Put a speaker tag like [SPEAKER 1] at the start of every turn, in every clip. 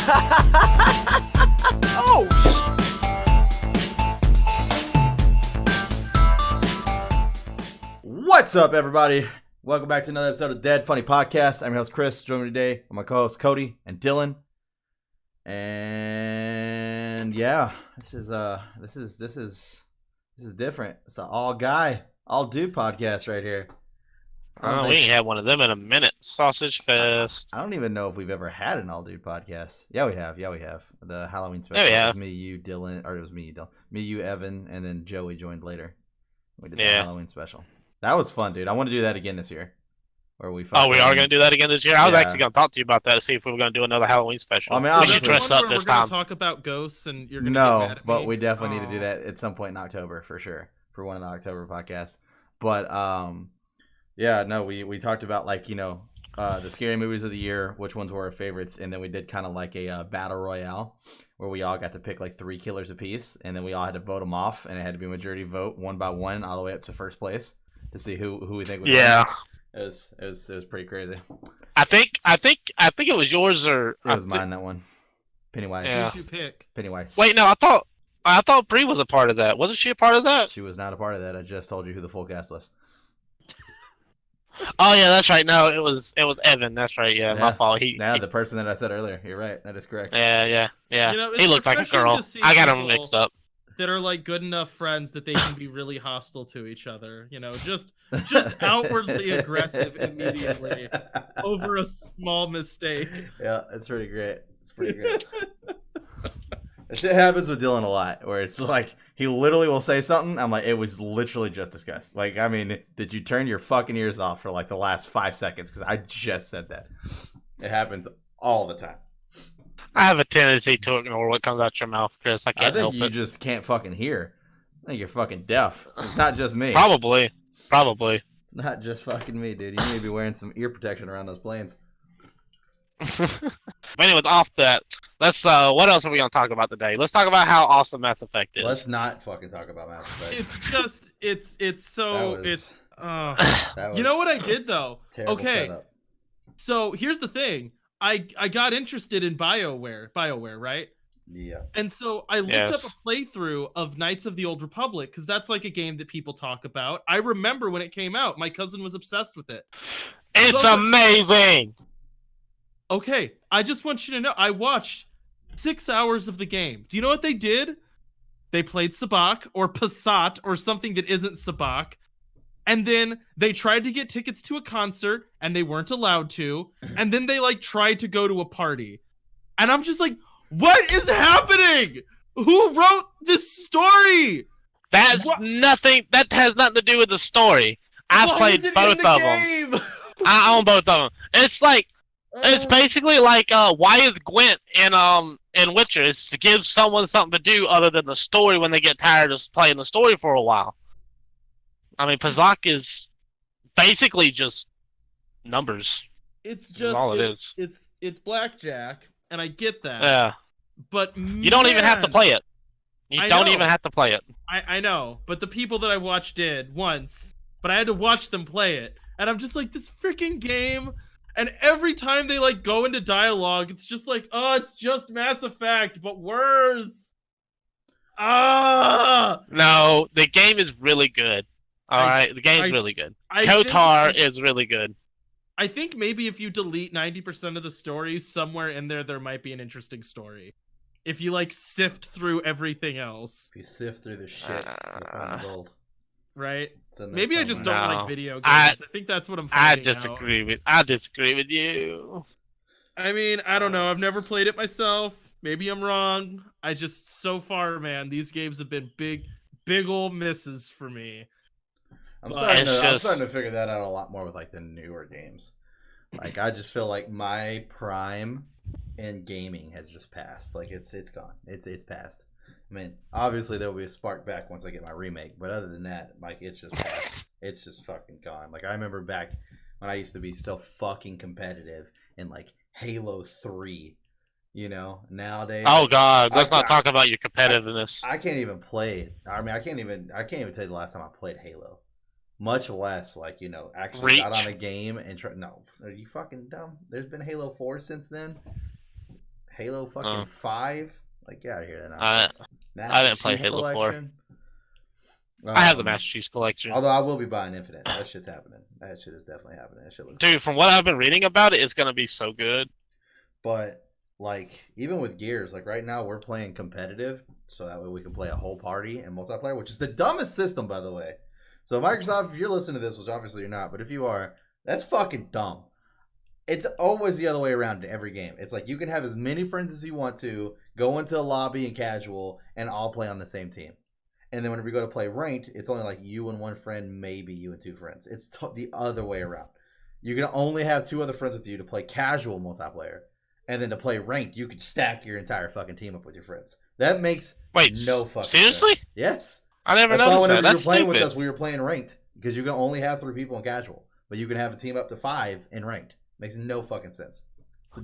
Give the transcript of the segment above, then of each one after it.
[SPEAKER 1] Oh, what's up, everybody? Welcome back to another episode of Dead Funny Podcast. I'm your host, Chris. Joining me today are my co-hosts, Cody and Dylan. And yeah, this is different. It's an all dude podcast right here.
[SPEAKER 2] We ain't had one of them in a minute. Sausage Fest.
[SPEAKER 1] I don't even know if we've ever had an all dude podcast. Yeah, we have. The Halloween special.
[SPEAKER 2] Yeah,
[SPEAKER 1] it was me, you, Dylan, or it was me, Dylan, me, you, Evan, and then Joey joined later. We did the Halloween special. That was fun, dude. I want to do that again this year. Where we
[SPEAKER 2] are going to do that again this year? I was actually going to talk to you about that to see if we were going to do another Halloween special.
[SPEAKER 1] I mean,
[SPEAKER 3] we should dress up this time. We're going to talk about ghosts, and you're going to get mad at me.
[SPEAKER 1] But we definitely need to do that at some point in October for sure, for one of the October podcasts. But we talked about the scary movies of the year, which ones were our favorites, and then we did kind of like a battle royale where we all got to pick like 3 killers apiece, and then we all had to vote them off, and it had to be a majority vote one by one all the way up to first place to see who we think would win. It was pretty crazy.
[SPEAKER 2] I think it was yours or
[SPEAKER 1] it was mine, that one. Pennywise.
[SPEAKER 3] Yeah. Who did you pick?
[SPEAKER 1] Pennywise.
[SPEAKER 2] Wait, no, I thought Bree was a part of that. Wasn't she a part of that?
[SPEAKER 1] She was not a part of that. I just told you who the full cast was.
[SPEAKER 2] Oh yeah, that's right. No, it was Evan. That's right. Yeah, my fault.
[SPEAKER 1] The person that I said earlier. You're right. That is correct.
[SPEAKER 2] Yeah.
[SPEAKER 3] You know,
[SPEAKER 2] he looked like a girl. I got him mixed up.
[SPEAKER 3] That are like good enough friends that they can be really hostile to each other. You know, just outwardly aggressive immediately over a small mistake.
[SPEAKER 1] Yeah, it's pretty great. That shit happens with Dylan a lot, where it's just like he literally will say something. I'm like, it was literally just discussed. Like, I mean, did you turn your fucking ears off for like the last 5 seconds? Because I just said that. It happens all the time.
[SPEAKER 2] I have a tendency to ignore what comes out your mouth, Chris. I can't help it.
[SPEAKER 1] I think you just can't fucking hear. I think you're fucking deaf. It's not just me.
[SPEAKER 2] Probably.
[SPEAKER 1] It's not just fucking me, dude. You need to be wearing some ear protection around those planes.
[SPEAKER 2] But anyways, off that, let's what else are we gonna talk about today? Let's talk about how awesome Mass Effect is.
[SPEAKER 1] Let's not fucking talk about Mass Effect.
[SPEAKER 3] You know what I did though? Okay.
[SPEAKER 1] Setup.
[SPEAKER 3] So here's the thing. I got interested in BioWare, right?
[SPEAKER 1] Yeah.
[SPEAKER 3] And so I looked up a playthrough of Knights of the Old Republic because that's like a game that people talk about. I remember when it came out, my cousin was obsessed with it.
[SPEAKER 2] It's amazing.
[SPEAKER 3] Okay, I just want you to know, I watched 6 hours of the game. Do you know what they did? They played Sabacc or Passat or something that isn't Sabacc. And then they tried to get tickets to a concert and they weren't allowed to. And then they tried to go to a party. And I'm just like, what is happening? Who wrote this story?
[SPEAKER 2] That has nothing to do with the story. I played both of them. I own both of them. It's like, it's basically like, why is Gwent in Witcher? It's to give someone something to do other than the story when they get tired of playing the story for a while. I mean, Passat is basically just numbers.
[SPEAKER 3] It's just
[SPEAKER 2] all it is.
[SPEAKER 3] It's blackjack, and I get that.
[SPEAKER 2] Yeah.
[SPEAKER 3] But
[SPEAKER 2] you don't even have to play it. You don't even have to play it.
[SPEAKER 3] I know, but the people that I watched did once, but I had to watch them play it, and I'm just like, this freaking game. And every time they go into dialogue, it's just like, oh, it's just Mass Effect, but worse.
[SPEAKER 2] No, the game is really good. Alright, the game's really good. KOTOR is really good.
[SPEAKER 3] I think maybe if you delete 90% of the story, somewhere in there might be an interesting story. If you sift through everything else.
[SPEAKER 1] If you sift through the shit, you'll find gold.
[SPEAKER 3] Right? Maybe I just don't like video games. I think that's what I'm finding out.
[SPEAKER 2] I disagree with you.
[SPEAKER 3] I mean, I don't know. I've never played it myself. Maybe I'm wrong. So far, man, these games have been big ol' misses for me.
[SPEAKER 1] I'm starting to figure that out a lot more with the newer games. I just feel like my prime in gaming has just passed. It's gone. It's passed. I mean, obviously there will be a spark back once I get my remake, but other than that, it's just passed. It's just fucking gone. I remember back when I used to be so fucking competitive in Halo 3. You know, nowadays.
[SPEAKER 2] Oh God, let's not talk about your competitiveness.
[SPEAKER 1] I can't even play it. I mean, I can't even tell you the last time I played Halo. Much less, actually got on a game and try. No, are you fucking dumb? There's been Halo 4 since then. Halo fucking 5. Like, get out of here.
[SPEAKER 2] I didn't play Halo 4. I have the Master Chief's collection.
[SPEAKER 1] Although I will be buying Infinite. That shit's happening. That shit is definitely happening. That shit looks
[SPEAKER 2] Dude, from what I've been reading about it, it's gonna be so good.
[SPEAKER 1] But like, even with Gears, like right now we're playing competitive, so that way we can play a whole party and multiplayer, which is the dumbest system, by the way. So Microsoft, if you're listening to this, which obviously you're not, but if you are, that's fucking dumb. It's always the other way around in every game. It's like you can have as many friends as you want to, go into a lobby and casual, and all play on the same team. And then whenever you go to play ranked, it's only like you and one friend, maybe you and two friends. It's the other way around. You can only have 2 other friends with you to play casual multiplayer. And then to play ranked, you can stack your entire fucking team up with your friends. That makes no fucking
[SPEAKER 2] seriously?
[SPEAKER 1] sense. Yes.
[SPEAKER 2] I never noticed that. That's
[SPEAKER 1] playing
[SPEAKER 2] stupid.
[SPEAKER 1] with us, we were playing ranked. Because you can only have 3 people in casual. But you can have a team up to 5 in ranked. Makes no fucking sense.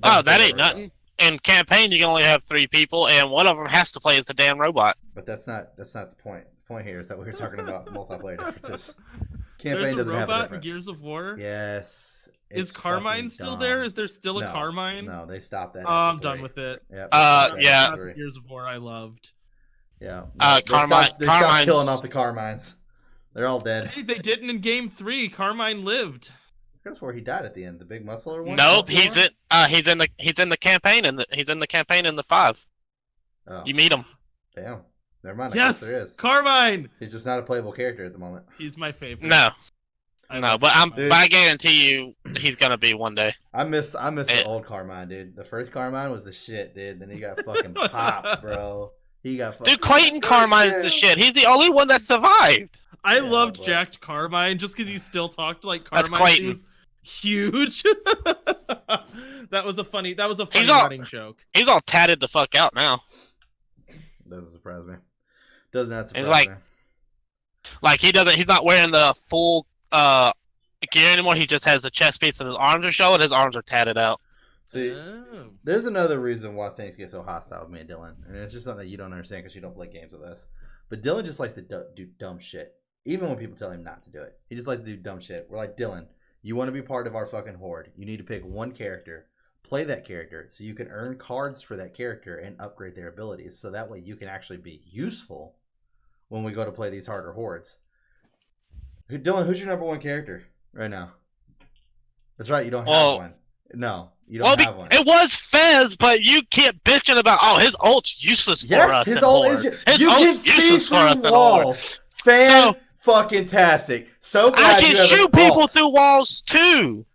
[SPEAKER 2] Oh, that ain't nothing. In campaign, you can only have 3 people, and one of them has to play as the damn robot.
[SPEAKER 1] But that's not the point. The point here is that we were talking about multiplayer differences. Campaign doesn't have a difference.
[SPEAKER 3] In Gears of War?
[SPEAKER 1] Yes.
[SPEAKER 3] Is Carmine still there? Is there still a Carmine?
[SPEAKER 1] No, they stopped that.
[SPEAKER 3] Oh, I'm done with it.
[SPEAKER 2] Yeah.
[SPEAKER 3] Gears of War I loved.
[SPEAKER 1] Yeah. No, they stopped killing off the Carmines. They're all dead.
[SPEAKER 3] Hey, they didn't in Game 3. Carmine lived.
[SPEAKER 1] That's where he died at the end. The big muscular one.
[SPEAKER 2] Nope, he's in the campaign he's in the campaign in the 5. Oh. You meet him.
[SPEAKER 1] Damn. Never mind.
[SPEAKER 3] Yes, there is Carmine.
[SPEAKER 1] He's just not a playable character at the moment.
[SPEAKER 3] He's my favorite.
[SPEAKER 2] No, but I guarantee you he's gonna be one day.
[SPEAKER 1] I miss the old Carmine, dude. The first Carmine was the shit, dude. Then he got fucking popped, bro. He got fucking.
[SPEAKER 2] Dude, Clayton Carmine is the shit. He's the only one that survived.
[SPEAKER 3] I loved Jacked Carmine just because he still talked like Carmine.
[SPEAKER 2] That's Clayton.
[SPEAKER 3] He was huge. that was a funny running joke.
[SPEAKER 2] He's all tatted the fuck out now.
[SPEAKER 1] Doesn't surprise me. Does not surprise me.
[SPEAKER 2] Like he's not wearing the full gear anymore. He just has a chest piece and his arms are showing. His arms are tatted out.
[SPEAKER 1] See, there's another reason why things get so hostile with me and Dylan, and it's just something that you don't understand because you don't play games with us. But Dylan just likes to do dumb shit, even when people tell him not to do it. He just likes to do dumb shit. We're like, Dylan, you want to be part of our fucking horde? You need to pick one character, play that character, so you can earn cards for that character and upgrade their abilities, so that way you can actually be useful when we go to play these harder hordes. Dylan, who's your number 1 character right now? That's right, you don't have one. No, you don't have one.
[SPEAKER 2] It was Fez, but you keep bitching about, his ult's useless for us.
[SPEAKER 1] Yes, his ult is. You can see through walls. Fucking tastic. So glad
[SPEAKER 2] I can shoot people through walls too.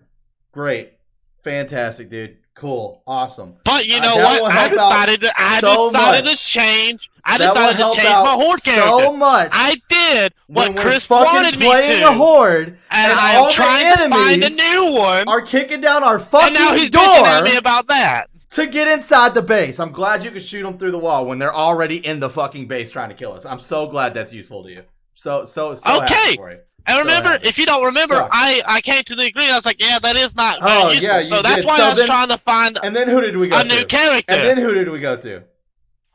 [SPEAKER 1] Great, fantastic, dude. Cool, awesome.
[SPEAKER 2] But you know what? I decided to change. I decided to change my horde character.
[SPEAKER 1] So much.
[SPEAKER 2] I did what Chris wanted me to.
[SPEAKER 1] Playing a horde,
[SPEAKER 2] and I am trying to find a new one.
[SPEAKER 1] Are kicking down our fucking door.
[SPEAKER 2] And now he's bitching at me about that.
[SPEAKER 1] To get inside the base. I'm glad you could shoot them through the wall when they're already in the fucking base trying to kill us. I'm so glad that's useful to you. So happy for you.
[SPEAKER 2] And remember, if you don't remember, I came to the agreement. I was like, yeah, that is not
[SPEAKER 1] very
[SPEAKER 2] useful.
[SPEAKER 1] Yeah,
[SPEAKER 2] so that's why I was trying to find
[SPEAKER 1] and then who did we go
[SPEAKER 2] a new character.
[SPEAKER 1] And then who did we go to?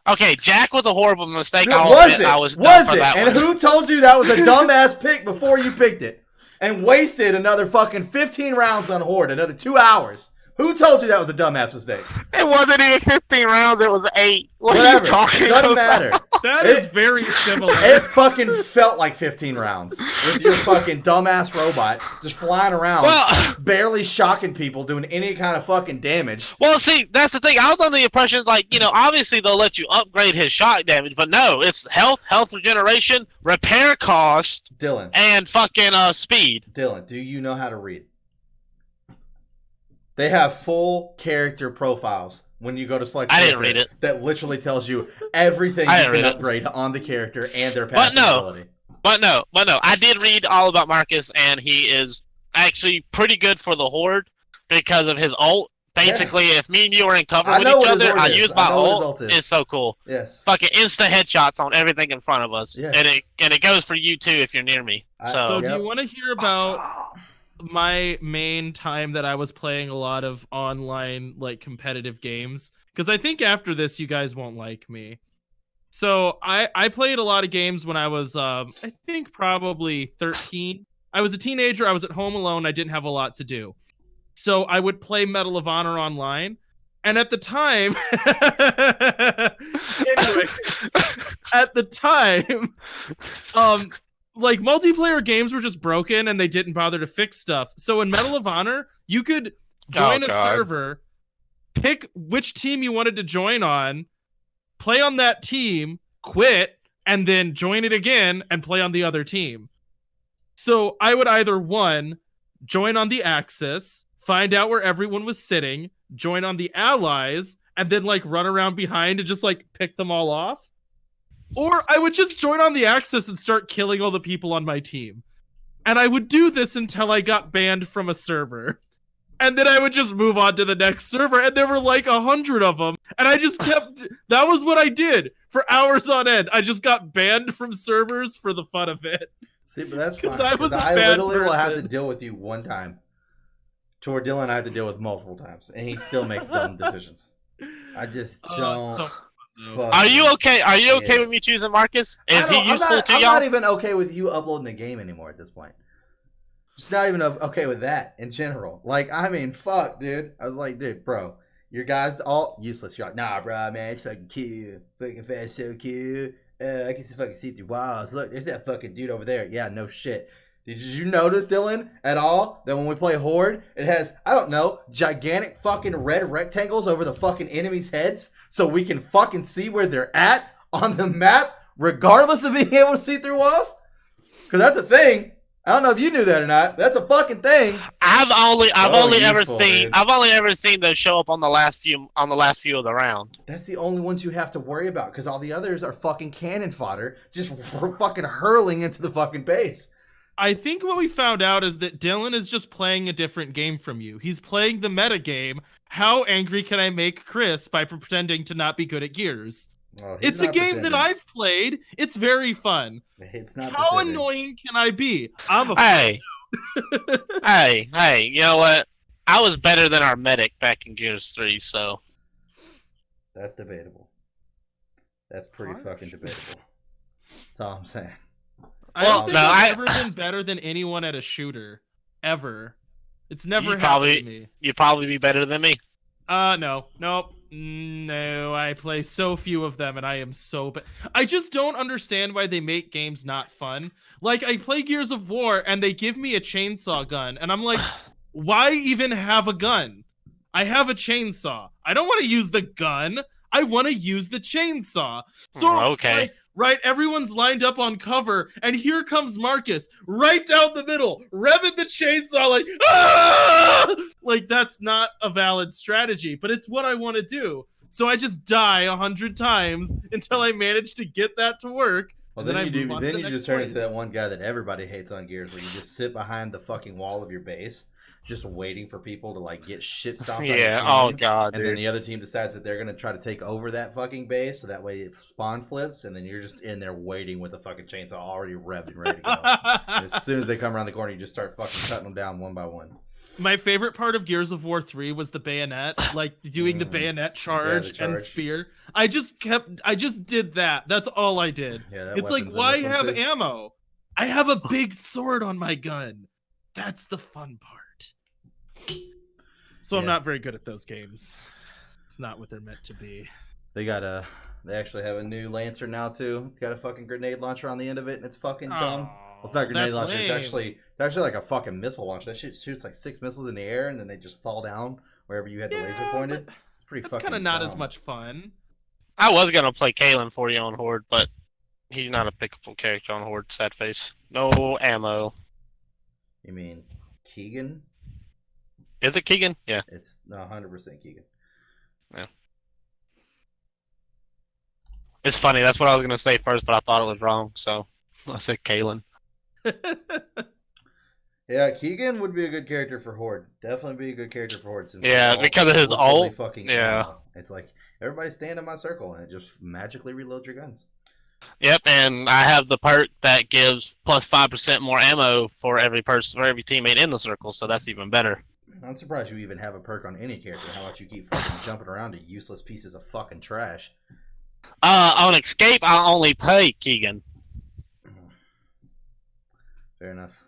[SPEAKER 2] Okay, Jack was a horrible mistake.
[SPEAKER 1] Was it? And who told you that was a dumbass pick before you picked it? And wasted another fucking 15 rounds on Horde, another 2 hours. Who told you that was a dumbass mistake?
[SPEAKER 2] It wasn't even 15 rounds, it was 8.
[SPEAKER 1] Whatever.
[SPEAKER 2] Are you talking
[SPEAKER 1] Doesn't
[SPEAKER 2] about?
[SPEAKER 1] matter.
[SPEAKER 3] That is very similar.
[SPEAKER 1] It fucking felt like 15 rounds with your fucking dumbass robot just flying around, barely shocking people, doing any kind of fucking damage.
[SPEAKER 2] Well, see, that's the thing. I was under the impression, like, obviously they'll let you upgrade his shock damage, but no, it's health regeneration, repair cost,
[SPEAKER 1] Dylan,
[SPEAKER 2] and fucking speed.
[SPEAKER 1] Dylan, do you know how to read? They have full character profiles when you go to select.
[SPEAKER 2] I didn't read it.
[SPEAKER 1] That literally tells you everything you can upgrade on the character and their passive ability.
[SPEAKER 2] But no, I did read all about Marcus, and he is actually pretty good for the Horde because of his ult. Basically, if me and you are in cover with each other, I use my ult. It's so cool.
[SPEAKER 1] Yes.
[SPEAKER 2] Fucking instant headshots on everything in front of us.
[SPEAKER 1] Yes.
[SPEAKER 2] And it goes for you too if you're near me.
[SPEAKER 3] So do you want to hear about my main time that I was playing a lot of online competitive games? Because I think after this you guys won't like me. So I played a lot of games when I was I think probably 13. I was a teenager. I was at home alone. I didn't have a lot to do. So I would play Medal of Honor online. And at the time, anyway, at the time, like multiplayer games were just broken and they didn't bother to fix stuff. So in Medal of Honor, you could join a server, pick which team you wanted to join on, play on that team, quit, and then join it again and play on the other team. So I would either, one, join on the Axis, find out where everyone was sitting, join on the Allies, and then like run around behind and just like pick them all off. Or I would just join on the Axis and start killing all the people on my team. And I would do this until I got banned from a server. And then I would just move on to the next server, and there were like 100 of them. And I just kept, that was what I did for hours on end. I just got banned from servers for the fun of it.
[SPEAKER 1] See, but that's fine. I literally will have to deal with you one time. Toward Dylan, I have to deal with multiple times, and he still makes dumb decisions. I just don't.
[SPEAKER 2] Are you okay? Are you okay with me choosing Marcus? Is he useful to y'all?
[SPEAKER 1] I'm not even okay with you uploading the game anymore at this point. Just not even okay with that in general. Like, I mean, fuck, dude. I was like, dude, bro, your guys all useless. You're like, nah, bro, man, it's fucking cute. Fucking fast, so cute. I can fucking see through walls. Look, there's that fucking dude over there. Yeah, no shit. Did you notice, Dylan, at all, that when we play Horde, it has, I don't know, gigantic fucking red rectangles over the fucking enemies' heads so we can fucking see where they're at on the map, regardless of being able to see through walls? Because that's a thing. I don't know if you knew that or not. That's a fucking thing.
[SPEAKER 2] I've only ever seen those show up on the last few of the round.
[SPEAKER 1] That's the only ones you have to worry about, because all the others are fucking cannon fodder, just fucking hurling into the fucking base.
[SPEAKER 3] I think what we found out is that Dylan is just playing a different game from you. He's playing the meta game. How angry can I make Chris by pretending to not be good at Gears? Oh, it's a game that I've played. It's very fun.
[SPEAKER 1] It's not.
[SPEAKER 3] How annoying can I be?
[SPEAKER 2] Hey, you know what? I was better than our medic back in Gears 3, so.
[SPEAKER 1] That's debatable. That's pretty fucking debatable. That's all I'm saying.
[SPEAKER 3] I don't think I've ever been better than anyone at a shooter. Ever. It's never happened to me.
[SPEAKER 2] You'd probably be better than me.
[SPEAKER 3] No. Nope. No, I play so few of them and I am so bad. I just don't understand why they make games not fun. Like, I play Gears of War and they give me a chainsaw gun and I'm like, why even have a gun? I have a chainsaw. I don't want to use the gun. I want to use the chainsaw. So,
[SPEAKER 2] okay.
[SPEAKER 3] Right, everyone's lined up on cover, and here comes Marcus, right down the middle, revving the chainsaw like, ah! Like, that's not a valid strategy, but it's what I want to do. So I just die 100 times until I manage to get that to work.
[SPEAKER 1] Well, then you just turn into that one guy that everybody hates on Gears, where you just sit behind the fucking wall of your base, just waiting for people to like get shit stomped.
[SPEAKER 2] Yeah. Oh god.
[SPEAKER 1] And then the other team decides that they're gonna try to take over that fucking base, so that way it spawn flips, and then you're just in there waiting with the fucking chainsaw already revved and ready to go. As soon as they come around the corner, you just start fucking cutting them down one by one.
[SPEAKER 3] My favorite part of Gears of War 3 was the bayonet, like doing the bayonet charge and spear. I just did that. That's all I did.
[SPEAKER 1] Yeah,
[SPEAKER 3] it's like, why have ammo? I have a big sword on my gun. That's the fun part. So I'm not very good at those games. It's not what they're meant to be.
[SPEAKER 1] They actually have a new Lancer now too. It's got a fucking grenade launcher on the end of it, and it's fucking dumb. Well, it's not a grenade launcher. Lame. It's actually like a fucking missile launcher. That shit shoots like 6 missiles in the air, and then they just fall down wherever you had the laser pointed. It's pretty fucking. That's kind of
[SPEAKER 3] not as much fun.
[SPEAKER 2] I was gonna play Kalen for you on Horde, but he's not a pickable character on Horde. Sad face. No ammo.
[SPEAKER 1] You mean Keegan?
[SPEAKER 2] Is it Keegan? Yeah.
[SPEAKER 1] It's 100% Keegan.
[SPEAKER 2] Yeah. It's funny. That's what I was going to say first, but I thought it was wrong, so I said Kalen.
[SPEAKER 1] Yeah, Keegan would be a good character for Horde. Definitely be a good character for Horde. Since
[SPEAKER 2] because of his ult.
[SPEAKER 1] Yeah. It's like, everybody stand in my circle, and it just magically reloads your guns.
[SPEAKER 2] Yep, and I have the perk that gives plus 5% more ammo for every teammate in the circle, so that's even better.
[SPEAKER 1] I'm surprised you even have a perk on any character. How about you keep fucking jumping around to useless pieces of fucking trash?
[SPEAKER 2] On Escape, I only play Keegan.
[SPEAKER 1] Fair enough.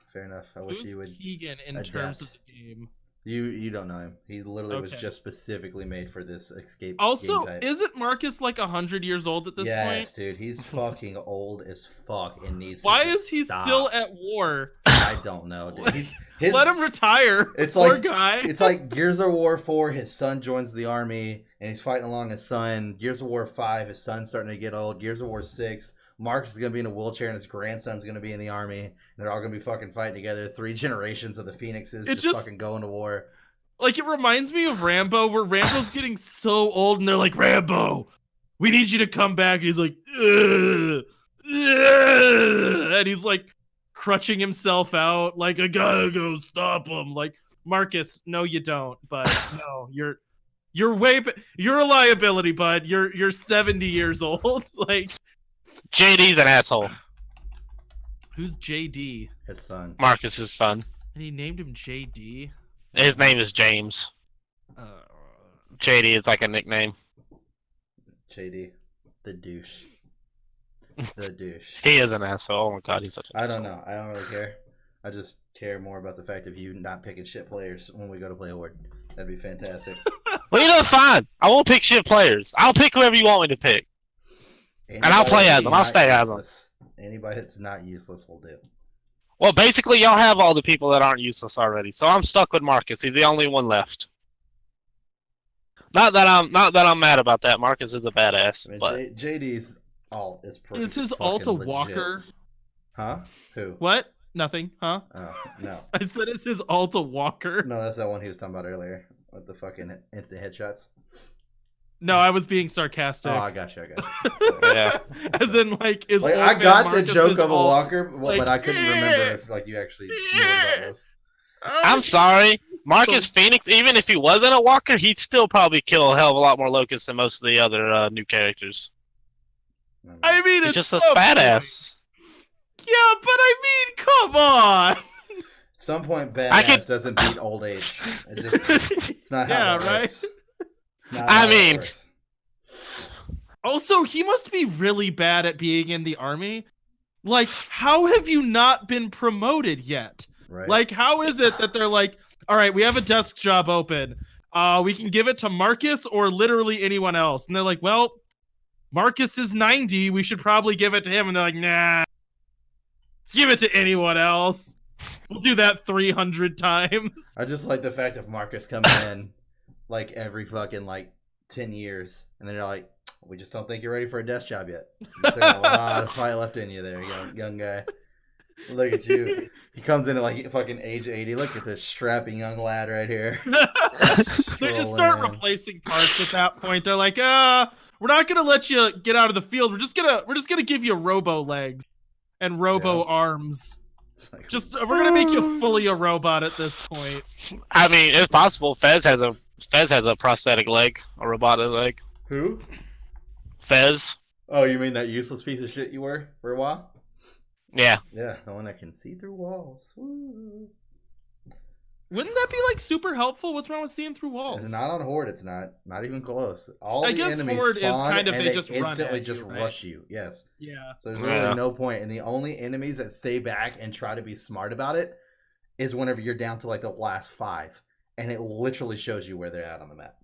[SPEAKER 1] I wish you would.
[SPEAKER 3] Keegan in terms of the game?
[SPEAKER 1] You don't know him. He literally was just specifically made for this escape.
[SPEAKER 3] Also,
[SPEAKER 1] game type.
[SPEAKER 3] isn't Marcus like 100 years old at this point?
[SPEAKER 1] Yes, dude. He's fucking old as fuck and needs.
[SPEAKER 3] Why
[SPEAKER 1] to
[SPEAKER 3] is he
[SPEAKER 1] stop.
[SPEAKER 3] still at war?
[SPEAKER 1] I don't know, dude.
[SPEAKER 3] Let him retire.
[SPEAKER 1] It's
[SPEAKER 3] Poor
[SPEAKER 1] like
[SPEAKER 3] guy.
[SPEAKER 1] It's like Gears of War 4. His son joins the army and he's fighting along his son. Gears of War 5. His son's starting to get old. Gears of War 6. Marcus is gonna be in a wheelchair and his grandson's gonna be in the army. And they're all gonna be fucking fighting together. 3 generations of the Phoenixes just fucking going to war.
[SPEAKER 3] Like, it reminds me of Rambo, where Rambo's getting so old and they're like, Rambo, we need you to come back. And he's like, ugh, ugh, and he's like crutching himself out, like, I gotta go stop him. Like, Marcus, no, you don't. But no, you're a liability, bud. You're 70 years old. Like,
[SPEAKER 2] JD's an asshole.
[SPEAKER 3] Who's JD?
[SPEAKER 1] His son.
[SPEAKER 2] Marcus's son.
[SPEAKER 3] And he named him JD.
[SPEAKER 2] His name is James. JD is like a nickname.
[SPEAKER 1] JD, the douche. The douche.
[SPEAKER 2] He is an asshole. Oh my god, he's such an asshole.
[SPEAKER 1] I don't know. I don't really care. I just care more about the fact of you not picking shit players when we go to play Horde. That'd be fantastic.
[SPEAKER 2] Well, you know, fine. I won't pick shit players. I'll pick whoever you want me to pick. And I'll play as them. I'll stay as them.
[SPEAKER 1] Anybody that's not useless will do.
[SPEAKER 2] Well, basically, y'all have all the people that aren't useless already, so I'm stuck with Marcus. He's the only one left. Not that I'm mad about that. Marcus is a badass.
[SPEAKER 1] I mean,
[SPEAKER 2] but
[SPEAKER 1] JD's alt is pretty.
[SPEAKER 3] Is his alt a
[SPEAKER 1] legit.
[SPEAKER 3] walker?
[SPEAKER 1] Huh? Who?
[SPEAKER 3] What? Nothing. Huh?
[SPEAKER 1] Oh no.
[SPEAKER 3] I said, is his alt a walker?
[SPEAKER 1] No, that's that one he was talking about earlier with the fucking instant headshots.
[SPEAKER 3] No, I was being sarcastic.
[SPEAKER 1] Oh, I got you.
[SPEAKER 2] yeah.
[SPEAKER 3] As in, like, is
[SPEAKER 1] like, I got the joke of a walker,
[SPEAKER 3] like,
[SPEAKER 1] but I couldn't remember if like you actually knew what that was.
[SPEAKER 2] I'm sorry. Marcus Phoenix, even if he wasn't a walker, he'd still probably kill a hell of a lot more locusts than most of the other new characters.
[SPEAKER 3] I mean,
[SPEAKER 2] He's
[SPEAKER 3] it's
[SPEAKER 2] just a badass.
[SPEAKER 3] Yeah, but I mean, come on.
[SPEAKER 1] At some point, badass doesn't beat old age. It's not how that works. It's not how it works.
[SPEAKER 3] Also, he must be really bad at being in the army. Like, how have you not been promoted yet?
[SPEAKER 1] Right.
[SPEAKER 3] Like, how is it that they're like, all right, we have a desk job open. We can give it to Marcus or literally anyone else. And they're like, well, Marcus is 90. We should probably give it to him. And they're like, nah, let's give it to anyone else. We'll do that 300 times.
[SPEAKER 1] I just like the fact of Marcus coming in like every fucking like 10 years. And then they're like, we just don't think you're ready for a desk job yet. You still got a lot of fight left in you there, young guy. Look at you. He comes in at like fucking age 80. Look at this strapping young lad right here.
[SPEAKER 3] They just start replacing parts at that point. They're like, we're not gonna let you get out of the field. We're just gonna give you robo legs and robo arms. Like, we're gonna make you fully a robot at this point.
[SPEAKER 2] I mean, it's possible. Fez has a prosthetic leg, a robotic leg.
[SPEAKER 1] Who?
[SPEAKER 2] Fez.
[SPEAKER 1] Oh, you mean that useless piece of shit you were for a while?
[SPEAKER 2] Yeah.
[SPEAKER 1] Yeah, the one that can see through walls. Woo.
[SPEAKER 3] Wouldn't that be like super helpful? What's wrong with seeing through walls?
[SPEAKER 1] It's not on Horde. It's not even close. All
[SPEAKER 3] I
[SPEAKER 1] the
[SPEAKER 3] guess
[SPEAKER 1] enemies
[SPEAKER 3] Horde
[SPEAKER 1] spawn
[SPEAKER 3] is kind of
[SPEAKER 1] and
[SPEAKER 3] they just
[SPEAKER 1] instantly
[SPEAKER 3] run
[SPEAKER 1] just
[SPEAKER 3] you, right?
[SPEAKER 1] rush you. Yes.
[SPEAKER 3] Yeah.
[SPEAKER 1] So there's really no point. And the only enemies that stay back and try to be smart about it is whenever you're down to like the last 5, and it literally shows you where they're at on the map.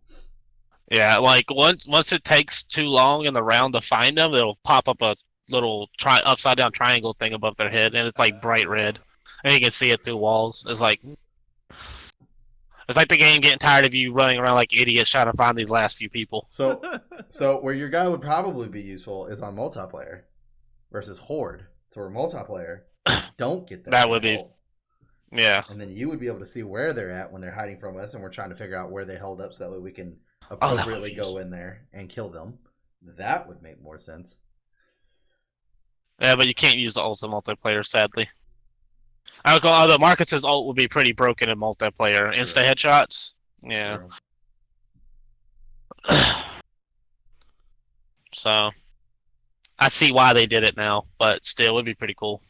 [SPEAKER 2] Yeah, like once it takes too long in the round to find them, it'll pop up a little upside down triangle thing above their head, and it's like bright red, and you can see it through walls. It's like the game getting tired of you running around like idiots trying to find these last few people.
[SPEAKER 1] So where your guy would probably be useful is on multiplayer versus Horde. So where multiplayer don't get
[SPEAKER 2] that would be. Yeah.
[SPEAKER 1] And then you would be able to see where they're at when they're hiding from us, and we're trying to figure out where they held up so that way we can appropriately go in there and kill them. That would make more sense.
[SPEAKER 2] Yeah, but you can't use the ult in multiplayer, sadly. I would call the Marcus's ult would be pretty broken in multiplayer. Sure. Insta headshots. Yeah. Sure. So I see why they did it now, but still it would be pretty cool.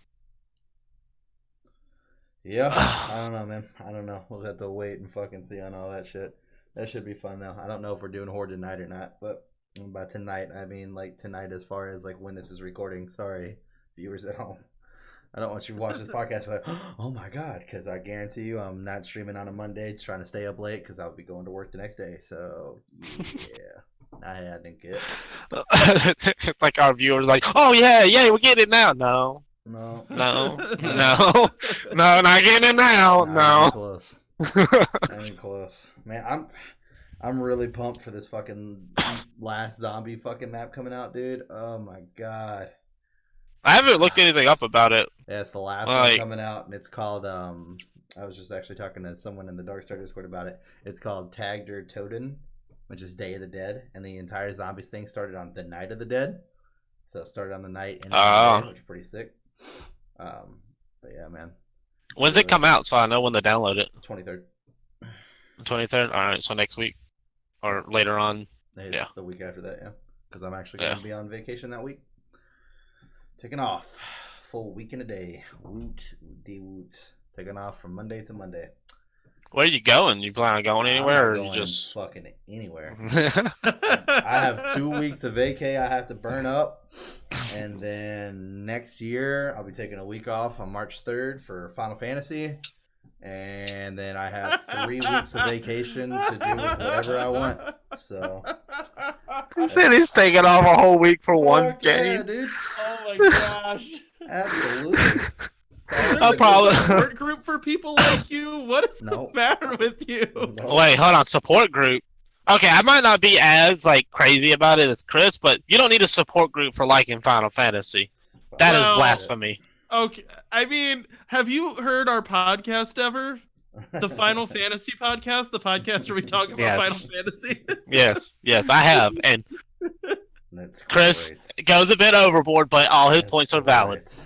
[SPEAKER 1] Yeah, I don't know, man. I don't know. We'll have to wait and fucking see on all that shit. That should be fun, though. I don't know if we're doing Horde tonight or not, but by tonight, I mean, like, tonight as far as, like, when this is recording. Sorry, viewers at home. I don't want you to watch this podcast like, oh my god, because I guarantee you I'm not streaming on a Monday, just trying to stay up late because I'll be going to work the next day. So yeah, I didn't get.
[SPEAKER 2] It's like our viewers like, oh yeah, we're getting it now. No,
[SPEAKER 1] no,
[SPEAKER 2] not getting it now.
[SPEAKER 1] Not even close. Not even close, man. I'm really pumped for this fucking last zombie fucking map coming out, dude. Oh my god.
[SPEAKER 2] I haven't looked anything up about it.
[SPEAKER 1] Yeah, it's the last one coming out, and it's called, I was just actually talking to someone in the Dark Star Discord about it. It's called Tagder Toten, which is Day of the Dead, and the entire zombies thing started on the Night of the Dead. So it started on the night and the day, which is pretty sick. But yeah, man.
[SPEAKER 2] When's it come out so I know when to download it?
[SPEAKER 1] 23rd.
[SPEAKER 2] 23rd? Alright, so next week. Or later on.
[SPEAKER 1] It's the week after that, yeah. Because I'm actually going to be on vacation that week. Taking off. Full week and a day. Woot. Woot. Taking off from Monday to Monday.
[SPEAKER 2] Where are you going? You plan on going anywhere, or
[SPEAKER 1] going
[SPEAKER 2] you just
[SPEAKER 1] fucking anywhere? I have 2 weeks of vacay I have to burn up, and then next year I'll be taking a week off on March 3rd for Final Fantasy, and then I have 3 weeks of vacation to do with whatever I want. So
[SPEAKER 2] he said he's taking off a whole week for one game.
[SPEAKER 1] Yeah, dude.
[SPEAKER 3] Oh my gosh!
[SPEAKER 1] Absolutely.
[SPEAKER 3] A problem. Support group for people like you? What is the matter with you?
[SPEAKER 1] No.
[SPEAKER 2] Wait, hold on. Support group. Okay, I might not be as crazy about it as Chris, but you don't need a support group for liking Final Fantasy. That is blasphemy.
[SPEAKER 3] Okay, I mean, have you heard our podcast ever? The Final Fantasy podcast, the podcast where we talk about Final Fantasy.
[SPEAKER 2] yes, I have, and
[SPEAKER 1] that's
[SPEAKER 2] Chris goes a bit overboard, but all his points are valid.
[SPEAKER 1] It's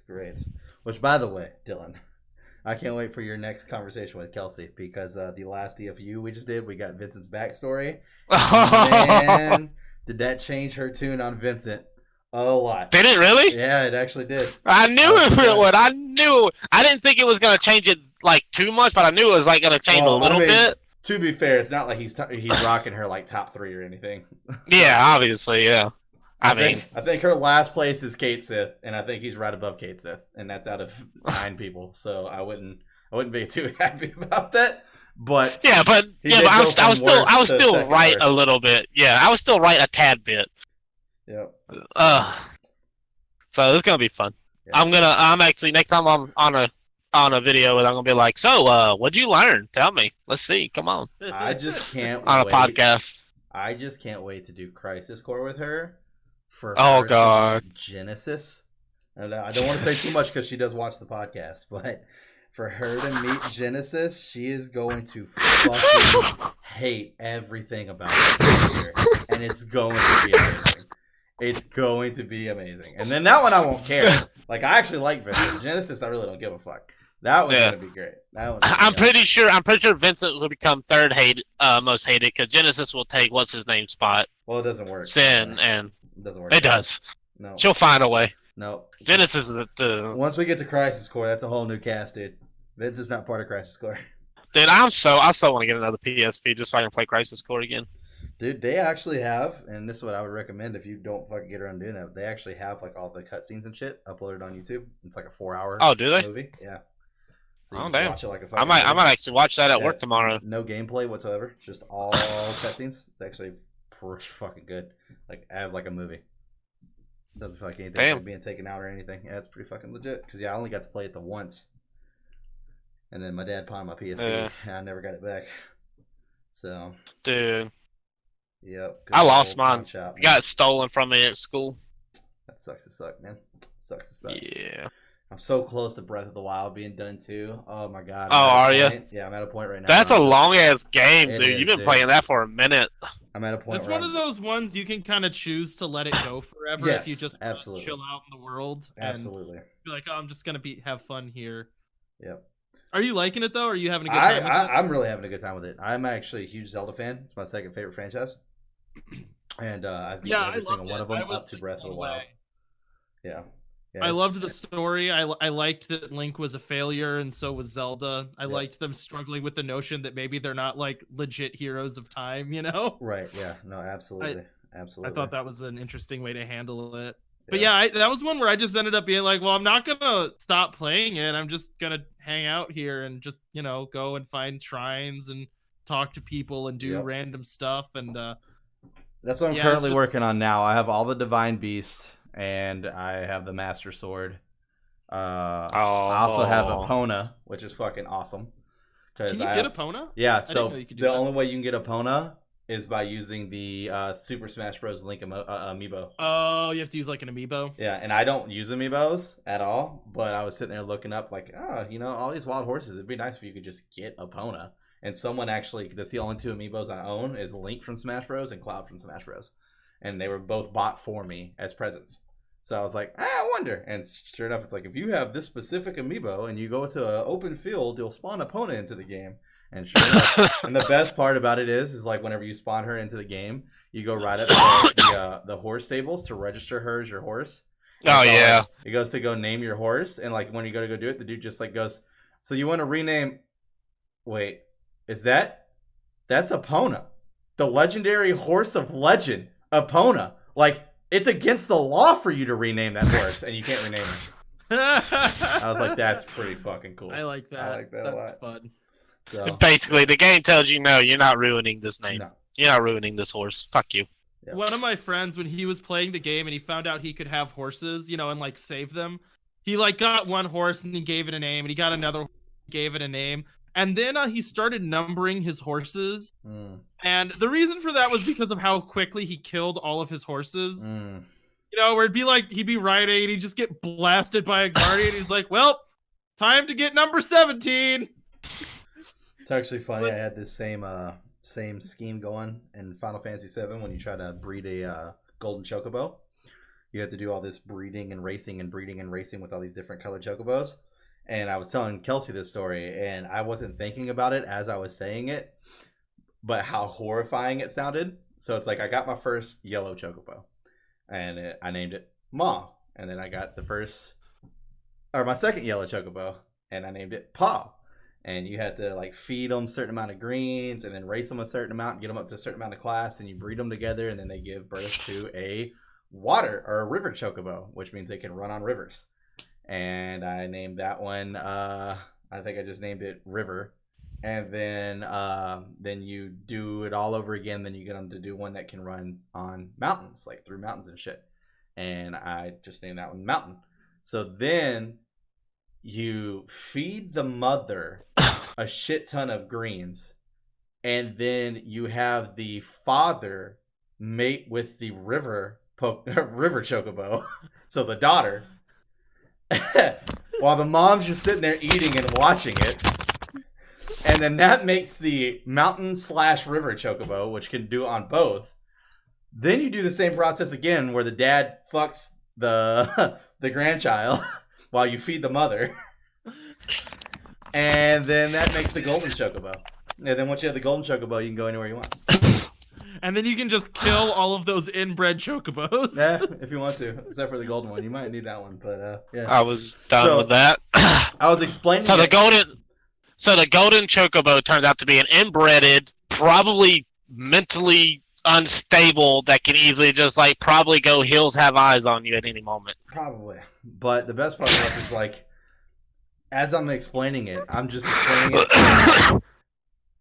[SPEAKER 1] great. Which, by the way, Dylan, I can't wait for your next conversation with Kelsey, because the last DFU we just did, we got Vincent's backstory. Man, did that change her tune on Vincent a lot.
[SPEAKER 2] Did it really?
[SPEAKER 1] Yeah, it actually did.
[SPEAKER 2] I knew it would. I knew. I didn't think it was going to change it too much, but I knew it was going to change a little bit.
[SPEAKER 1] To be fair, it's not like he's rocking her top 3 or anything.
[SPEAKER 2] Yeah, obviously, yeah. I
[SPEAKER 1] think her last place is Kate Sith, and I think he's right above Kate Sith, and that's out of 9 people. So I wouldn't be too happy about that. But
[SPEAKER 2] I was still right a little bit. Yeah, I was still right a tad bit.
[SPEAKER 1] Yep.
[SPEAKER 2] So it's gonna be fun. Yep. I'm actually next time I'm on a video, and I'm gonna be like, so what'd you learn? Tell me. Let's see. Come on.
[SPEAKER 1] I just can't
[SPEAKER 2] on a podcast.
[SPEAKER 1] I just can't wait to do Crisis Core with her. For Genesis. And I don't want to say too much because she does watch the podcast, but for her to meet Genesis, she is going to fucking hate everything about it. And it's going to be amazing. It's going to be amazing. And then that one I won't care. I actually like Vincent. Genesis, I really don't give a fuck. That one's gonna be great.
[SPEAKER 2] I'm pretty sure Vincent will become third most hated, because Genesis will take what's his name spot.
[SPEAKER 1] Well, it doesn't work.
[SPEAKER 2] Sin and
[SPEAKER 1] it doesn't work.
[SPEAKER 2] It does.
[SPEAKER 1] No.
[SPEAKER 2] She'll find a way.
[SPEAKER 1] No.
[SPEAKER 2] Genesis is the.
[SPEAKER 1] Once we get to Crisis Core, that's a whole new cast, dude. Vince is not part of Crisis Core.
[SPEAKER 2] Dude, I still want to get another PSP just so I can play Crisis Core again.
[SPEAKER 1] Dude, they actually have, and this is what I would recommend if you don't fucking get around doing that. They actually have all the cutscenes and shit uploaded on YouTube. It's like a 4-hour.
[SPEAKER 2] Oh, do they?
[SPEAKER 1] Movie. Yeah. So
[SPEAKER 2] you can
[SPEAKER 1] watch it like a
[SPEAKER 2] I might actually watch that at work tomorrow.
[SPEAKER 1] No gameplay whatsoever, just all cutscenes. It's actually pretty fucking good, as a movie. It doesn't feel like anything's being taken out or anything. Yeah, it's pretty fucking legit. Because I only got to play it the once, and then my dad pawned my PSP, and I never got it back. So,
[SPEAKER 2] dude,
[SPEAKER 1] yep.
[SPEAKER 2] I lost mine. Got it stolen from me at school.
[SPEAKER 1] That sucks to suck, man. Sucks to suck.
[SPEAKER 2] Yeah.
[SPEAKER 1] I'm so close to Breath of the Wild being done too. Oh my god.
[SPEAKER 2] Oh, are you?
[SPEAKER 1] Yeah, I'm at a point right now.
[SPEAKER 2] That's a long ass game, dude. You've been playing that for a minute.
[SPEAKER 1] I'm at a point.
[SPEAKER 3] It's one of those ones you can kind of choose to let it go forever if you just chill out in the world.
[SPEAKER 1] Absolutely.
[SPEAKER 3] And be like, oh, I'm just gonna have fun here.
[SPEAKER 1] Yep.
[SPEAKER 3] Are you liking it though? Are you having a good time?
[SPEAKER 1] I'm really having a good time with it. I'm actually a huge Zelda fan. It's my second favorite franchise, and I've beaten every single one of them up to Breath of the Wild. Yeah.
[SPEAKER 3] I loved the story. I liked that Link was a failure, and so was Zelda. I liked them struggling with the notion that maybe they're not legit heroes of time, you know?
[SPEAKER 1] Right. Yeah. No. Absolutely. Absolutely.
[SPEAKER 3] I thought that was an interesting way to handle it. But yeah, that was one where I just ended up being like, well, I'm not gonna stop playing it. I'm just gonna hang out here and just, go and find shrines and talk to people and do random stuff. And
[SPEAKER 1] that's what I'm currently working on now. I have all the Divine Beast and I have the Master Sword. I also have Epona, which is fucking awesome.
[SPEAKER 3] Can you get Epona?
[SPEAKER 1] Yeah, so the only way you can get Epona is by using the Super Smash Bros. Link amiibo.
[SPEAKER 3] Oh, you have to use like an amiibo?
[SPEAKER 1] Yeah, and I don't use amiibos at all, but I was sitting there looking up like, all these wild horses. It'd be nice if you could just get Epona. And someone actually, that's the only two amiibos I own, is Link from Smash Bros. And Cloud from Smash Bros. And they were both bought for me as presents. So I was like, I wonder. And sure enough, it's like, if you have this specific amiibo and you go to an open field, you'll spawn Epona into the game. And sure enough, and the best part about it is like whenever you spawn her into the game, you go right up to the horse stables to register her as your horse.
[SPEAKER 2] Oh, yeah.
[SPEAKER 1] Like, it goes to go name your horse. And like when you go to do it, the dude just like goes, so you want to rename... Wait, that's Epona. The legendary horse of legend, Epona. Like, it's against the law for you to rename that horse, and you can't rename it. I was like, that's pretty fucking cool.
[SPEAKER 3] I like that.
[SPEAKER 1] I like that a lot.
[SPEAKER 3] That's fun.
[SPEAKER 1] So
[SPEAKER 2] basically, the game tells you, no, you're not ruining this name.
[SPEAKER 1] No.
[SPEAKER 2] You're not ruining this horse. Fuck you.
[SPEAKER 1] Yeah.
[SPEAKER 3] One of my friends, when he was playing the game and he found out he could have horses, and like save them, he like got one horse and he gave it a name, and he got another, gave it a name. And then he started numbering his horses. And the reason for that was because of how quickly he killed all of his horses. Where it'd be like, he'd be riding and he'd just get blasted by a guardian. He's like, well, time to get number 17.
[SPEAKER 1] It's actually funny. I had this same scheme going in Final Fantasy VII when you try to breed a golden chocobo. You have to do all this breeding and racing and breeding and racing with all these different colored chocobos. And I was telling Kelsey this story, and I wasn't thinking about it as I was saying it, but how horrifying it sounded. So it's like I got my first yellow chocobo, and I named it Ma. And then I got my second yellow chocobo, and I named it Pa. And you had to like feed them a certain amount of greens, and then race them a certain amount, get them up to a certain amount of class, and you breed them together, and then they give birth to a water or a river chocobo, which means they can run on rivers. And I named that one, I think I just named it River. And then you do it all over again. Then you get them to do one that can run on mountains, like through mountains and shit. And I just named that one Mountain. So then you feed the mother a shit ton of greens. And then you have the father mate with the river chocobo. So the daughter. While the mom's just sitting there eating and watching it. And then that makes the mountain/river chocobo, which can do on both. Then you do the same process again where the dad fucks the grandchild while you feed the mother. And then that makes the golden chocobo. And then once you have the golden chocobo, you can go anywhere you want.
[SPEAKER 3] And then you can just kill all of those inbred chocobos.
[SPEAKER 1] Yeah, if you want to, except for the golden one. You might need that one, but yeah.
[SPEAKER 2] I was done with that.
[SPEAKER 1] I was explaining.
[SPEAKER 2] So the golden chocobo turns out to be an inbred, probably mentally unstable that can easily just like probably go hills have eyes on you at any moment.
[SPEAKER 1] Probably, but the best part was is like, as I'm explaining it, I'm just explaining it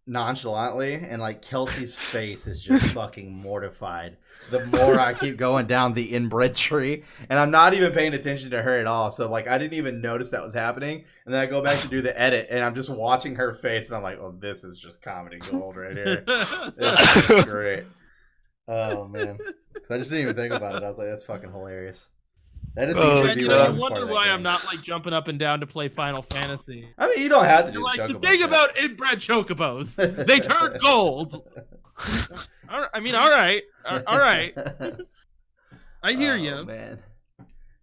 [SPEAKER 1] nonchalantly, and like Kelsey's face is just fucking mortified the more I keep going down the inbred tree, and I'm not even paying attention to her at all. So like I didn't even notice that was happening, and then I go back to do the edit, and I'm just watching her face, and I'm like, oh, this is just comedy gold right here. This is great. Oh man, because I just didn't even think about it. I was like, that's fucking hilarious. That is
[SPEAKER 3] I wonder why I'm not like jumping up and down to play Final Fantasy.
[SPEAKER 1] I mean, you don't have to do
[SPEAKER 3] like the thing about inbred chocobos. They turn gold. I mean, all right. I hear you,
[SPEAKER 1] man.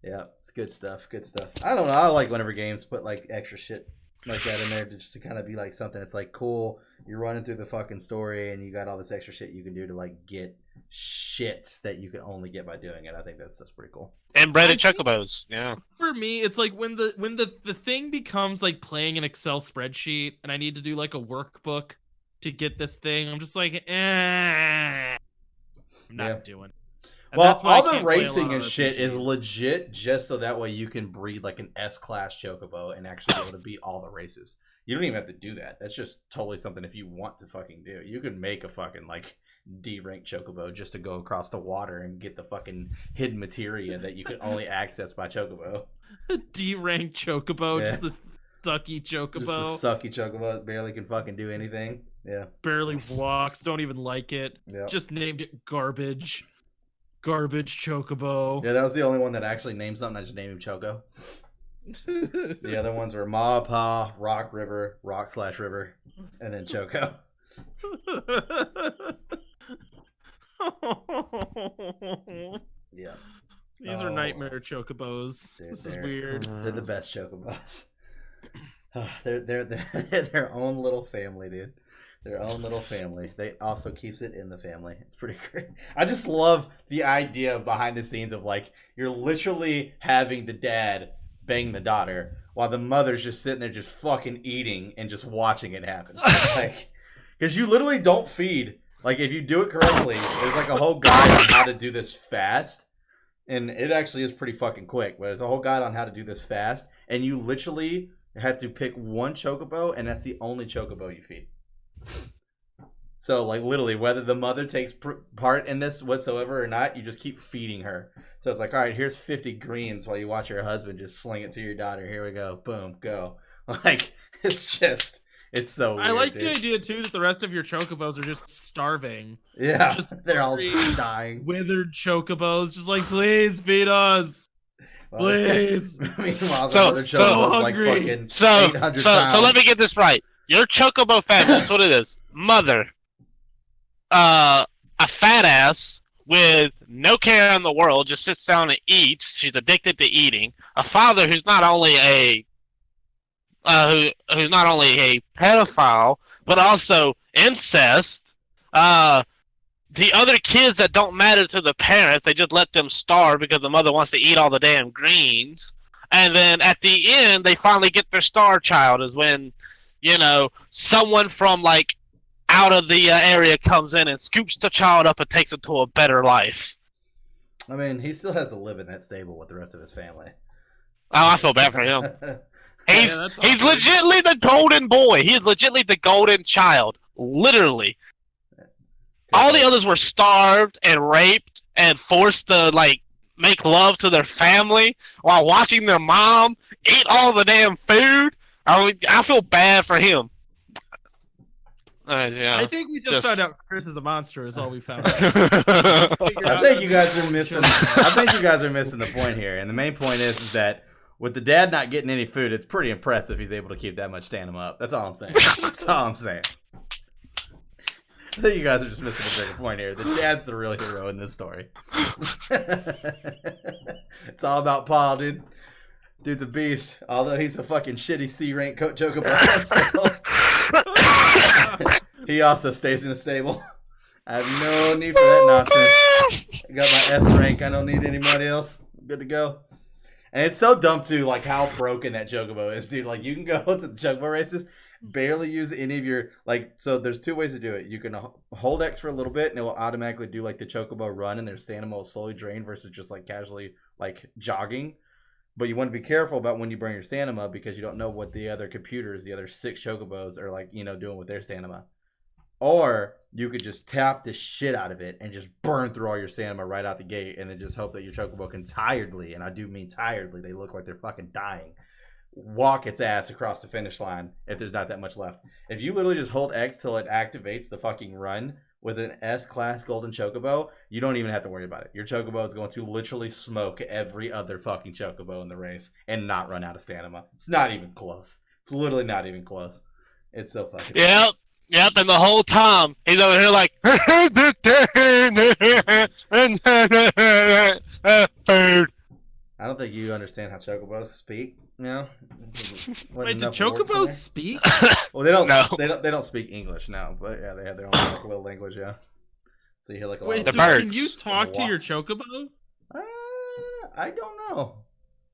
[SPEAKER 1] Yeah, it's good stuff. Good stuff. I don't know. I like whenever games put like extra shit like that in there just to kind of be like something. It's like cool. You're running through the fucking story, and you got all this extra shit you can do to like get shit that you can only get by doing it. I think that's pretty cool.
[SPEAKER 2] And breaded chocobos, yeah.
[SPEAKER 3] For me, it's like when the thing becomes like playing an Excel spreadsheet, and I need to do like a workbook to get this thing. I'm just like, I'm not doing. And
[SPEAKER 1] well,
[SPEAKER 3] that's why
[SPEAKER 1] all the racing and shit
[SPEAKER 3] RPGs.
[SPEAKER 1] is legit just so that way you can breed like an S-class Chocobo and actually be able to beat all the races. You don't even have to do that. That's just totally something if you want to fucking do. You can make a fucking like D-rank Chocobo just to go across the water and get the fucking hidden materia that you can only access by Chocobo.
[SPEAKER 3] D-rank Chocobo,
[SPEAKER 1] Yeah.
[SPEAKER 3] just this sucky Chocobo.
[SPEAKER 1] Just a sucky Chocobo that barely can fucking do anything. Yeah.
[SPEAKER 3] Barely walks, don't even like it.
[SPEAKER 1] Yep.
[SPEAKER 3] Just named it Garbage. Garbage Chocobo.
[SPEAKER 1] Yeah, that was the only one that actually named something. I just named him Choco. The other ones were Ma Pa, Rock River, Rock/River, and then Choco. Yeah.
[SPEAKER 3] These are nightmare Chocobos.
[SPEAKER 1] Dude,
[SPEAKER 3] this is weird.
[SPEAKER 1] They're the best Chocobos. They're their own little family, dude. Their own little family. They also keeps it in the family. It's pretty great. I just love the idea behind the scenes of like you're literally having the dad bang the daughter while the mother's just sitting there just fucking eating and just watching it happen. Like, because you literally don't feed. Like if you do it correctly, there's like a whole guide on how to do this fast. And it actually is pretty fucking quick. But there's a whole guide on how to do this fast. And you literally have to pick one Chocobo, and that's the only Chocobo you feed. So, like, literally, whether the mother takes part in this whatsoever or not, you just keep feeding her. So it's like, all right, here's 50 greens while you watch your husband just sling it to your daughter. Here we go. Boom, go. Like, it's just, it's so weird.
[SPEAKER 3] I like
[SPEAKER 1] dude.
[SPEAKER 3] the idea, too, that the rest of your Chocobos are just starving.
[SPEAKER 1] Yeah,
[SPEAKER 3] just
[SPEAKER 1] they're all dying.
[SPEAKER 3] Withered Chocobos, just like, please feed us. Please.
[SPEAKER 1] Meanwhile, the other Chocobo's like fucking 800 pounds.
[SPEAKER 2] So let me get this right. Your Chocobo family, that's what it is. Mother, a fat ass with no care in the world, just sits down and eats. She's addicted to eating. A father who's not only a who's not only a pedophile but also incest. The other kids that don't matter to the parents, they just let them starve because the mother wants to eat all the damn greens. And then at the end, they finally get their star child, is when, you know, someone from, like, out of the area comes in and scoops the child up and takes it to a better life.
[SPEAKER 1] I mean, he still has to live in that stable with the rest of his family.
[SPEAKER 2] Oh, I feel bad for him. He's legitimately the golden boy. He is legitimately the golden child. Literally. All the others were starved and raped and forced to, like, make love to their family while watching their mom eat all the damn food. I feel bad for him. Yeah.
[SPEAKER 3] I think we just found out Chris is a monster is all we found out.
[SPEAKER 1] I think you guys are missing the point here. And the main point is that with the dad not getting any food, it's pretty impressive he's able to keep that much stamina up. That's all I'm saying. That's all I'm saying. I think you guys are just missing a bigger point here. The dad's the real hero in this story. It's all about Paul, dude. Dude's a beast. Although he's a fucking shitty C-rank Chocobo. He also stays in the stable. I have no need for that nonsense. I got my S rank. I don't need anybody else. I'm good to go. And it's so dumb too, like how broken that Chocobo is, dude. Like you can go to the Chocobo races, barely use any of your so there's two ways to do it. You can hold X for a little bit and it will automatically do like the Chocobo run and their stamina will slowly drain versus just like casually like jogging. But you want to be careful about when you burn your stamina because you don't know what the other computers, the other 6 Chocobos are like, you know, doing with their stamina. Or you could just tap the shit out of it and just burn through all your stamina right out the gate and then just hope that your Chocobo can tiredly, and I do mean tiredly, they look like they're fucking dying, walk its ass across the finish line if there's not that much left. If you literally just hold X till it activates the fucking run with an S-class golden Chocobo, you don't even have to worry about it. Your Chocobo is going to literally smoke every other fucking Chocobo in the race and not run out of stamina. It's not even close. It's literally not even close. It's so fucking
[SPEAKER 2] Yep, and the whole time, he's over here like, food.
[SPEAKER 1] I don't think you understand how Chocobos speak. No.
[SPEAKER 3] Wait, do Chocobos speak?
[SPEAKER 1] Well, they don't.
[SPEAKER 2] No.
[SPEAKER 1] They don't speak English, no. But yeah, they have their own like, little language. Yeah. So you hear like a lot
[SPEAKER 3] Wait,
[SPEAKER 1] of
[SPEAKER 3] so
[SPEAKER 2] birds.
[SPEAKER 3] can you talk to your Chocobo?
[SPEAKER 1] I don't know.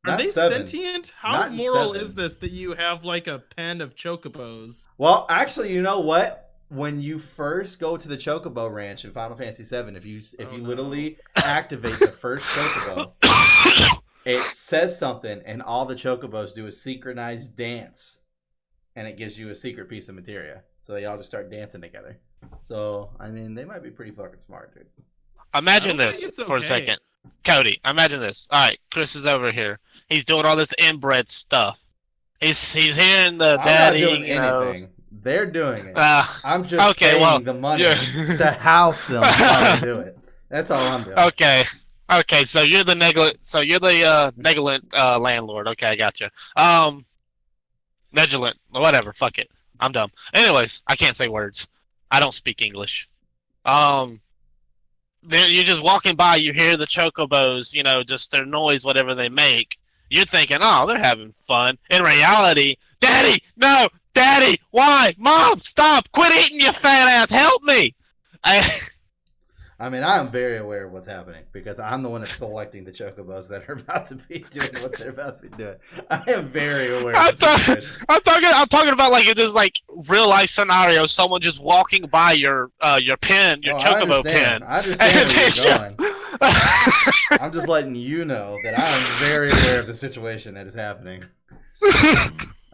[SPEAKER 3] Are they sentient? How
[SPEAKER 1] Not
[SPEAKER 3] moral
[SPEAKER 1] 7.
[SPEAKER 3] is this that you have like a pen of Chocobos?
[SPEAKER 1] Well, actually, you know what? when you first go to the Chocobo Ranch in Final Fantasy VII, if you literally activate the first Chocobo, it says something, and all the Chocobos do a synchronized dance, and it gives you a secret piece of materia. So they all just start dancing together. So, I mean, they might be pretty fucking smart, dude.
[SPEAKER 2] Imagine this for a second. Cody, imagine this. All right, Chris is over here. He's doing all this inbred stuff. He's hearing the daddy.
[SPEAKER 1] I'm not doing anything. They're doing it. I'm just paying the money to house them while they do it. That's all I'm doing.
[SPEAKER 2] Okay. So you're the negligent landlord. Okay, I gotcha. Negligent, whatever. Fuck it. I'm dumb. Anyways, I can't say words. I don't speak English. Then you're just walking by. You hear the Chocobos. Just their noise, whatever they make. You're thinking, oh, they're having fun. In reality, Daddy, no. Daddy, why? Mom, stop! Quit eating, you fat ass! Help me!
[SPEAKER 1] I mean, I am very aware of what's happening because I'm the one that's selecting the Chocobos that are about to be doing what they're about to be doing. I am very aware of the situation.
[SPEAKER 2] I'm talking about like if there's like real life scenario, someone just walking by your pen, your Chocobo pen.
[SPEAKER 1] I understand where you're going. I'm just letting you know that I am very aware of the situation that is happening.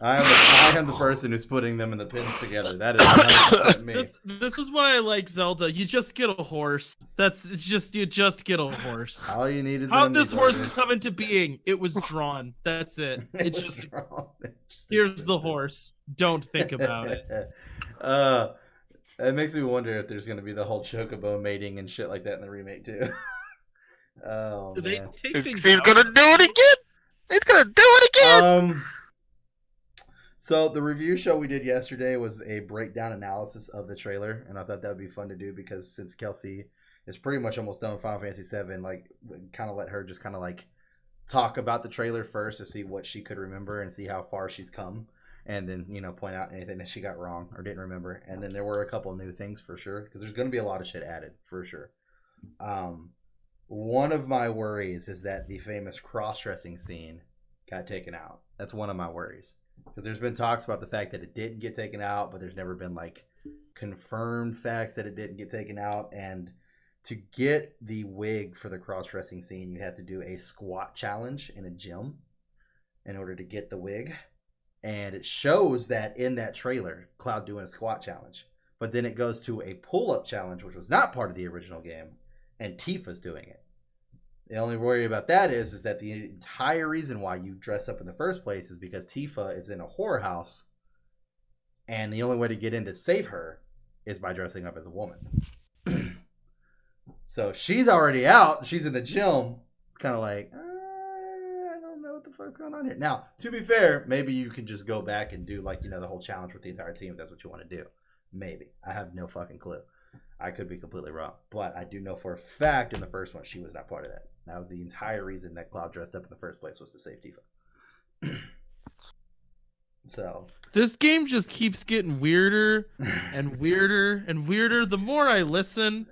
[SPEAKER 1] I am the person who's putting them in the pins together. That is 100% me.
[SPEAKER 3] This is why I like Zelda. You just get a horse. You just get a horse.
[SPEAKER 1] All you need is
[SPEAKER 3] how'd this horse come into being? It was drawn. That's it. Here's the horse. Don't think about it.
[SPEAKER 1] It makes me wonder if there's gonna be the whole Chocobo mating and shit like that in the remake too. Oh,
[SPEAKER 3] do they
[SPEAKER 1] man.
[SPEAKER 3] take things
[SPEAKER 2] He's gonna do it again. He's gonna do it again.
[SPEAKER 1] So the review show we did yesterday was a breakdown analysis of the trailer, and I thought that would be fun to do because since Kelsey is pretty much almost done with Final Fantasy VII, like kind of let her just kind of like talk about the trailer first to see what she could remember and see how far she's come, and then point out anything that she got wrong or didn't remember. And then there were a couple new things for sure because there's going to be a lot of shit added for sure. One of my worries is that the famous cross-dressing scene got taken out. That's one of my worries. Because there's been talks about the fact that it didn't get taken out, but there's never been like confirmed facts that it didn't get taken out. And to get the wig for the cross-dressing scene, you had to do a squat challenge in a gym in order to get the wig. And it shows that in that trailer, Cloud doing a squat challenge. But then it goes to a pull-up challenge, which was not part of the original game, and Tifa's doing it. The only worry about that is that the entire reason why you dress up in the first place is because Tifa is in a horror house, and the only way to get in to save her is by dressing up as a woman. So she's already out. She's in the gym. It's kind of like, I don't know what the fuck's going on here. Now, to be fair, maybe you can just go back and do like, the whole challenge with the entire team if that's what you want to do. Maybe. I have no fucking clue. I could be completely wrong. But I do know for a fact in the first one, she was not part of that. That was the entire reason that Cloud dressed up in the first place was to save Tifa. So
[SPEAKER 3] this game just keeps getting weirder and weirder and weirder. The more I listen,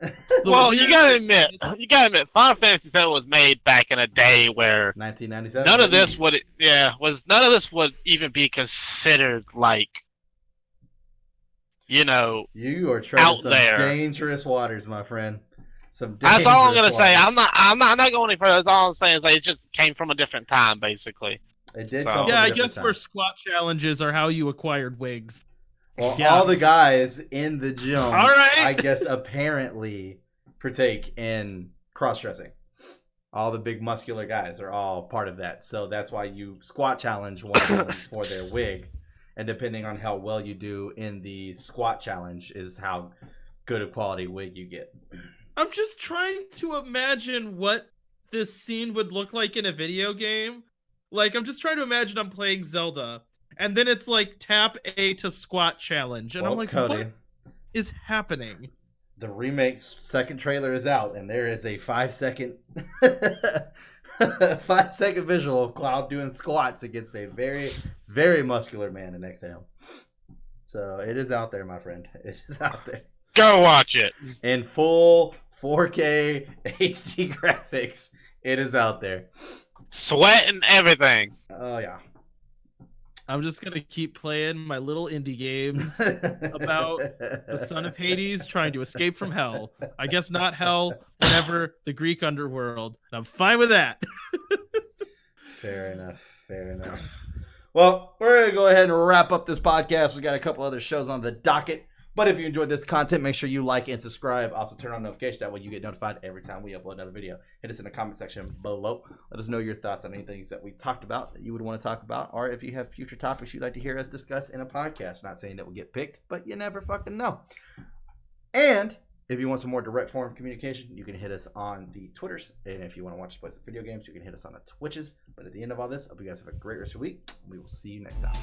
[SPEAKER 2] you gotta admit, Final Fantasy VII was made back in a day where
[SPEAKER 1] 1997.
[SPEAKER 2] None of this would even be considered like. You
[SPEAKER 1] are treading some dangerous waters, my friend.
[SPEAKER 2] That's all I'm gonna say. I'm not going any further. That's all I'm saying is it just came from a different time, basically.
[SPEAKER 1] It did. Come from
[SPEAKER 3] I
[SPEAKER 1] a
[SPEAKER 3] guess
[SPEAKER 1] time.
[SPEAKER 3] where squat challenges are how you acquired wigs.
[SPEAKER 1] Well, all the guys in the gym,
[SPEAKER 3] all right.
[SPEAKER 1] I guess, apparently partake in cross-dressing. All the big muscular guys are all part of that, so that's why you squat challenge one of them for their wig. And depending on how well you do in the squat challenge is how good a quality wig you get.
[SPEAKER 3] I'm just trying to imagine what this scene would look like in a video game. Like, I'm just trying to imagine I'm playing Zelda, and then it's like tap A to squat challenge. And I'm like,
[SPEAKER 1] Cody,
[SPEAKER 3] what is happening?
[SPEAKER 1] The remake's second trailer is out, and there is a 5-second 5-second visual of Cloud doing squats against a very, very muscular man next to him. So it is out there, my friend. It is out there.
[SPEAKER 2] Go watch it.
[SPEAKER 1] In full 4K HD graphics. It is out there.
[SPEAKER 2] Sweat and everything.
[SPEAKER 1] Oh, yeah.
[SPEAKER 3] I'm just gonna keep playing my little indie games about the son of Hades trying to escape from hell. I guess not hell, whatever, the Greek underworld. And I'm fine with that.
[SPEAKER 1] Fair enough. Well, we're going to go ahead and wrap up this podcast. We got a couple other shows on the docket. But if you enjoyed this content, make sure you like and subscribe. Also, turn on notifications. That way you get notified every time we upload another video. Hit us in the comment section below. Let us know your thoughts on anything that we talked about that you would want to talk about. Or if you have future topics you'd like to hear us discuss in a podcast. Not saying that we'll get picked, but you never fucking know. And if you want some more direct form communication, you can hit us on the Twitters. And if you want to watch us play some video games, you can hit us on the Twitches. But at the end of all this, I hope you guys have a great rest of your week. We will see you next time.